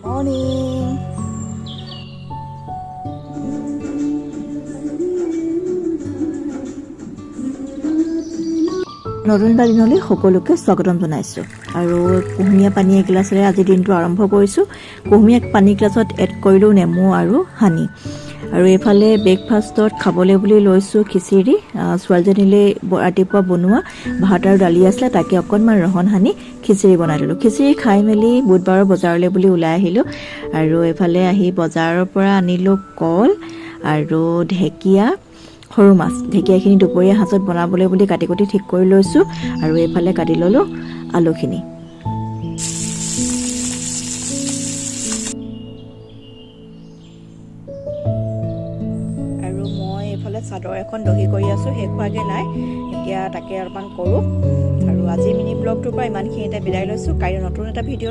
Morning নতুন এটা দিনলৈ সকলোকে স্বাগতম জনাইছোঁ আৰু কুহুমীয়া পানী এগিলাচেৰে আজিৰ দিনটো আৰম্ভ কৰিছোঁ। কুহুমীয়া পানী গিলাচত এড কৰিলোঁ নেমু আৰু হানি। আৰু এইফালে ব্ৰেকফাষ্টত খাবলৈ বুলি লৈছোঁ খিচিৰি। ছোৱালীজনীলৈ ৰাতিপুৱা বনোৱা ভাত আৰু দালি আছিলে, তাকে অকণমান ৰহন সানি খিচিৰি বনাই দিলোঁ। খিচিৰি খাই মেলি বুধবাৰৰ বজাৰলৈ বুলি ওলাই আহিলোঁ। আৰু এইফালে আহি বজাৰৰ পৰা আনিলোঁ কল আৰু ঢেকীয়া, সৰু মাছ। ঢেকীয়াখিনি দুপৰীয়া সাঁজত বনাবলৈ বুলি কাটি কুটি ঠিক কৰি লৈছোঁ। আৰু এইফালে কাটি ল'লোঁ আলুখিনি। আৰু মই এইফালে চাদৰ এখন দহি কৰি আছোঁ, শেষ হোৱাগৈ নাই, এতিয়া তাকে অলপমান কৰোঁ। আৰু আজি মিনি ব্লগটোৰ পৰা ইমানখিনিতে বিদায় লৈছোঁ। কাইলৈ নতুন এটা ভিডিঅ'